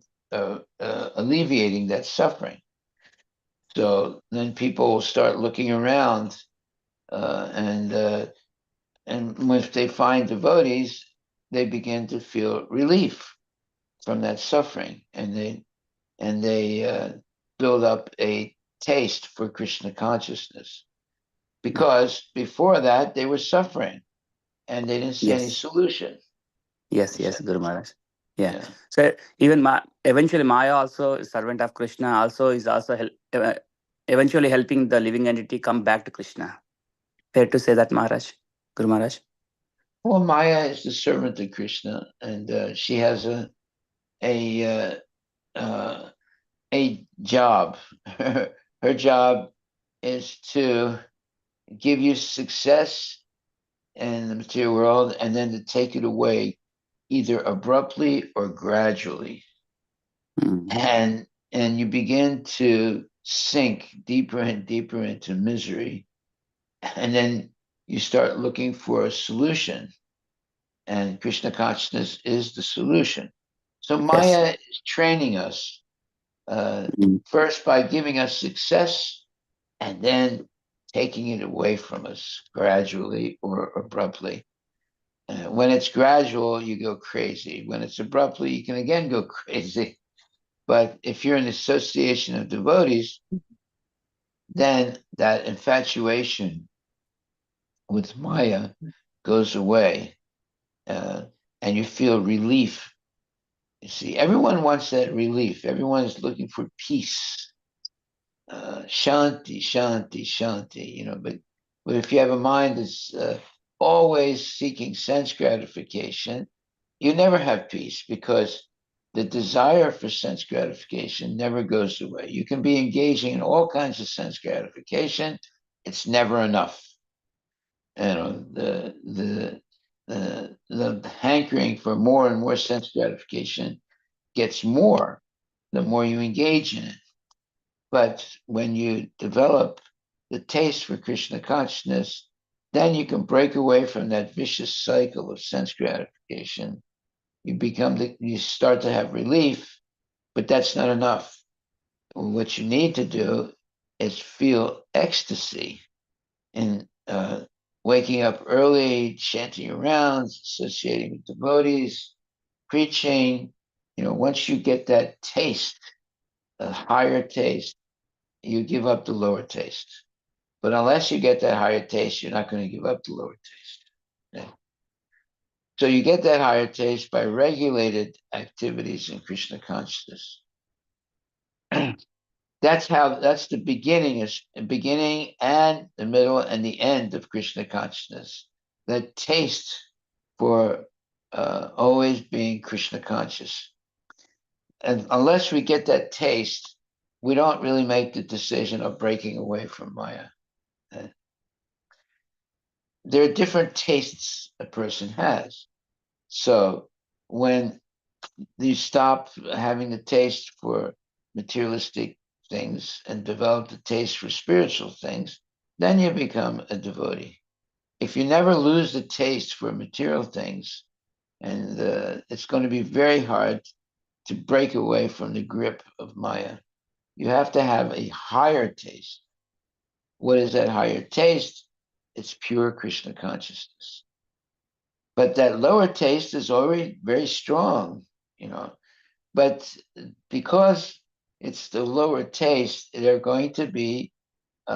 alleviating that suffering. So then people will start looking around, uh, and uh, and if they find devotees, they begin to feel relief from that suffering, and they build up a taste for Krishna consciousness. Because before that, they were suffering and they didn't see any yes, solution. yes, yes, Guru Maharaj. Yeah. Yeah. So even eventually Maya also, servant of Krishna, also is also eventually helping the living entity come back to Krishna. Fair to say that, Maharaj, Guru Maharaj. Well, Maya is the servant of Krishna, and she has a uh, a job. Her job is to give you success in the material world, and then to take it away either abruptly or gradually. Mm, And you begin to sink deeper and deeper into misery, and then you start looking for a solution, and Krishna consciousness is the solution. So yes. Maya is training us, uh, Mm, first by giving us success and then taking it away from us gradually or abruptly. When it's gradual, you go crazy. When it's abruptly, you can again go crazy. But if you're in association of devotees, then that infatuation with Maya goes away, uh, and you feel relief. You see, everyone wants that relief. Everyone is looking for peace. shanti, shanti, shanti. But if you have a mind that's always seeking sense gratification, you never have peace because the desire for sense gratification never goes away. You can be engaging in all kinds of sense gratification; it's never enough. The hankering for more and more sense gratification gets more the more you engage in it. But when you develop the taste for Krishna consciousness, then you can break away from that vicious cycle of sense gratification. You start to have relief, but that's not enough. What you need to do is feel ecstasy in waking up early, chanting rounds, associating with devotees, preaching. Once you get that taste, a higher taste, you give up the lower taste. But unless you get that higher taste, you're not going to give up the lower taste. Yeah. So you get that higher taste by regulated activities in Krishna consciousness. That's the beginning and the middle and the end of Krishna consciousness. That taste for always being Krishna conscious. And unless we get that taste, we don't really make the decision of breaking away from Maya. There are different tastes a person has. So when you stop having the taste for materialistic things and develop the taste for spiritual things, then you become a devotee. If you never lose the taste for material things, and it's going to be very hard to break away from the grip of Maya. You have to have a higher taste. What is that higher taste? It's pure Krishna consciousness. But that lower taste is already very strong, you know. But because it's the lower taste, there's going to be a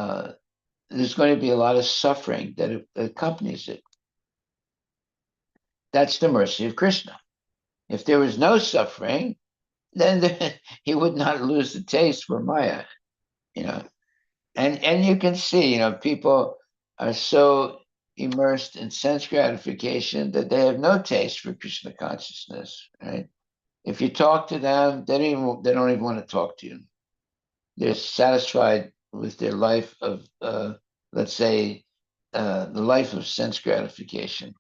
lot of suffering that accompanies it. That's the mercy of Krishna. If there was no suffering, then he would not lose the taste for Maya, you know. And you can see, people are so immersed in sense gratification that they have no taste for Krishna consciousness, right? If you talk to them, they don't even want to talk to you. They're satisfied with their life of, let's say, the life of sense gratification.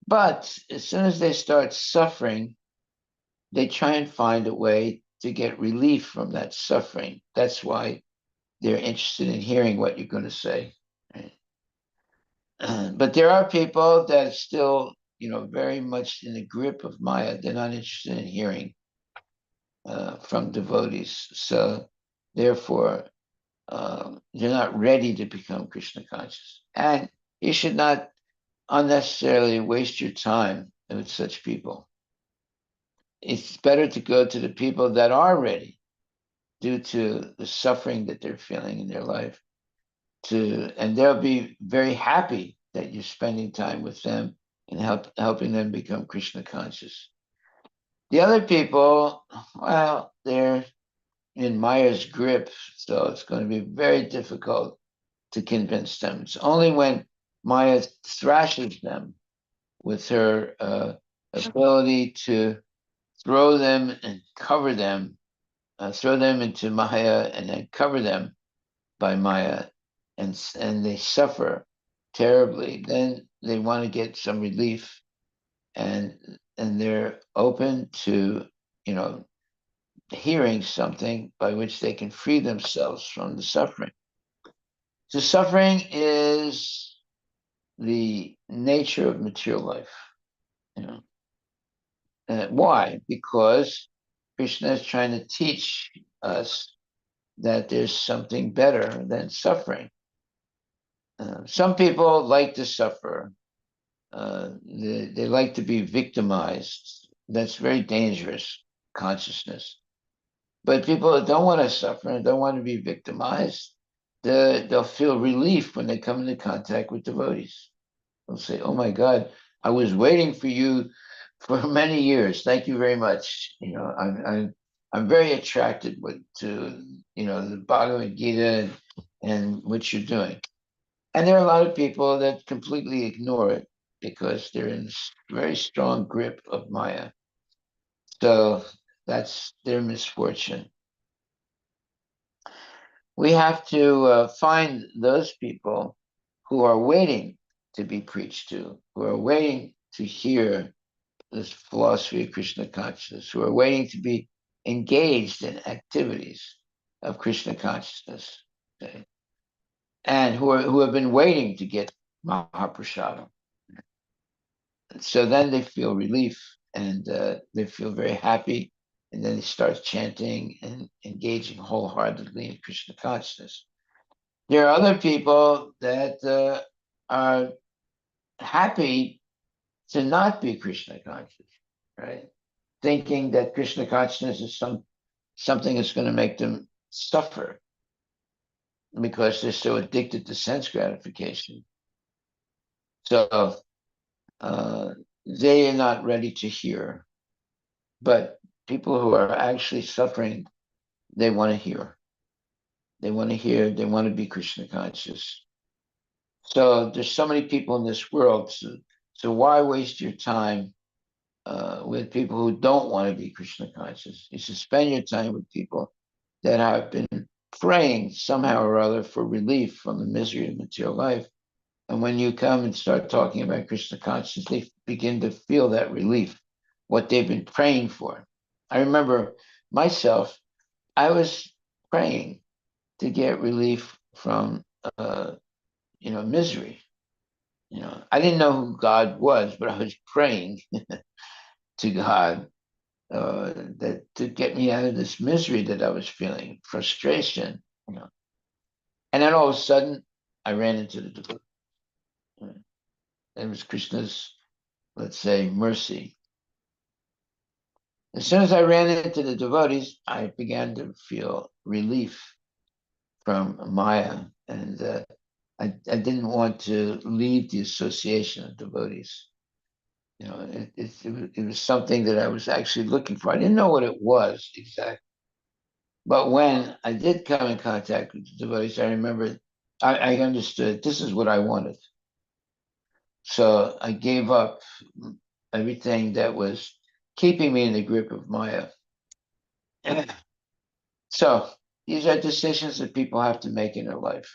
But as soon as they start suffering, they try and find a way to get relief from that suffering. That's why they're interested in hearing what you're going to say. Right? But there are people that still, very much in the grip of Maya. They're not interested in hearing from devotees. So therefore, they're not ready to become Krishna conscious. And you should not unnecessarily waste your time with such people. It's better to go to the people that are ready due to the suffering that they're feeling in their life. And they'll be very happy that you're spending time with them and helping them become Krishna conscious. The other people, well, they're in Maya's grip, so it's going to be very difficult to convince them. It's only when Maya thrashes them with her ability to throw them and cover them, throw them into Maya and then cover them by Maya, and they suffer terribly. Then they want to get some relief, and they're open to hearing something by which they can free themselves from the suffering. So suffering is the nature of material life. You know. Why? Because Krishna is trying to teach us that there's something better than suffering. Some people like to suffer. They like to be victimized. That's very dangerous consciousness. But people that don't want to suffer and don't want to be victimized, they'll feel relief when they come into contact with devotees. They'll say, "Oh my God, I was waiting for you for many years. Thank you very much. I'm very attracted to the Bhagavad Gita and what you're doing. And there are a lot of people that completely ignore it because they're in very strong grip of Maya. So that's their misfortune. We have to find those people who are waiting to be preached to, who are waiting to hear this philosophy of Krishna consciousness, who are waiting to be engaged in activities of Krishna consciousness, okay? And who have been waiting to get Mahaprasadam. So then they feel relief and they feel very happy, and then they start chanting and engaging wholeheartedly in Krishna consciousness. There are other people that are happy to not be Krishna conscious, right? Thinking that Krishna consciousness is something that's going to make them suffer because they're so addicted to sense gratification. So they are not ready to hear. But people who are actually suffering, they want to hear. They want to hear, they want to be Krishna conscious. So there's so many people in this world. So why waste your time with people who don't want to be Krishna conscious? You should spend your time with people that have been praying somehow or other for relief from the misery of material life. And when you come and start talking about Krishna consciousness, they begin to feel that relief, what they've been praying for. I remember myself, I was praying to get relief from, misery. I didn't know who God was, but I was praying to God that to get me out of this misery that I was feeling, frustration. And then all of a sudden, I ran into the devotee. It was Krishna's, let's say, mercy. As soon as I ran into the devotees, I began to feel relief from Maya, and I didn't want to leave the association of devotees. It was something that I was actually looking for. I didn't know what it was exactly, but when I did come in contact with the devotees, I remember I understood this is what I wanted. So I gave up everything that was keeping me in the grip of Maya. So these are decisions that people have to make in their life.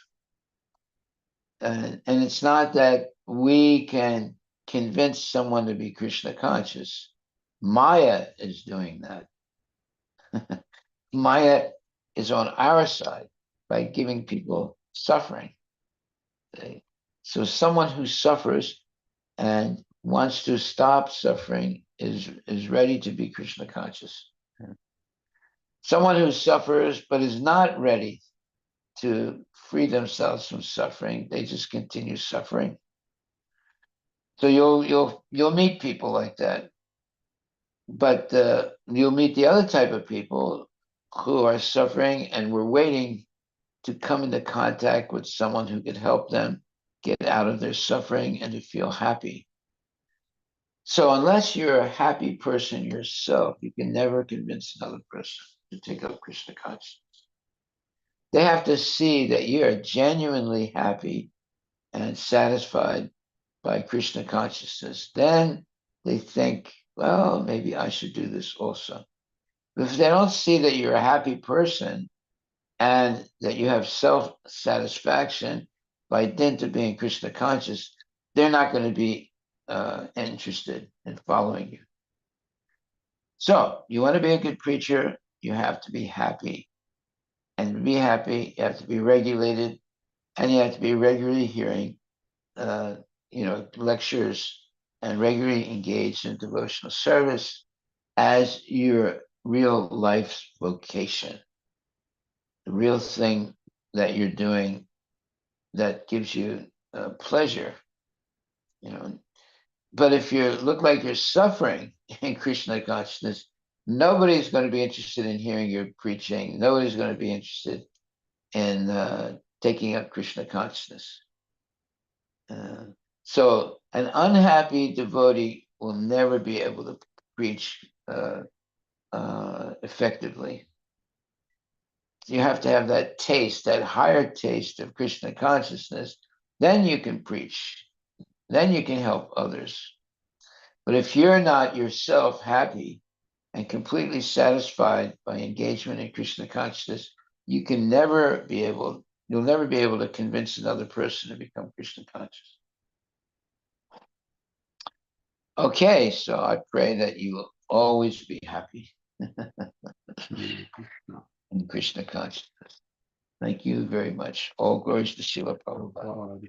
And it's not that we can convince someone to be Krishna conscious. Maya is doing that. Maya is on our side by giving people suffering. Okay? So someone who suffers and wants to stop suffering is ready to be Krishna conscious. Someone who suffers but is not ready to free themselves from suffering, they just continue suffering. So you'll meet people like that, but you'll meet the other type of people who are suffering and we're waiting to come into contact with someone who could help them get out of their suffering and to feel happy. So unless you're a happy person yourself, you can never convince another person to take up Krishna consciousness. They have to see that you're genuinely happy and satisfied by Krishna consciousness. Then they think, well, maybe I should do this also. But if they don't see that you're a happy person and that you have self-satisfaction by dint of being Krishna conscious, they're not going to be interested in following you. So you want to be a good preacher, you have to be happy. And to be happy, you have to be regulated, and you have to be regularly hearing, lectures and regularly engaged in devotional service as your real life's vocation, the real thing that you're doing that gives you pleasure. But if you look like you're suffering in Krishna consciousness, nobody's going to be interested in hearing your preaching. Nobody's going to be interested in taking up Krishna consciousness. So an unhappy devotee will never be able to preach effectively. You have to have that taste, that higher taste of Krishna consciousness. Then you can preach. Then you can help others. But if you're not yourself happy and completely satisfied by engagement in Krishna consciousness, you'll never be able to convince another person to become Krishna conscious. Okay, so I pray that you will always be happy in Krishna consciousness. Thank you very much. All glories to Srila Prabhupada.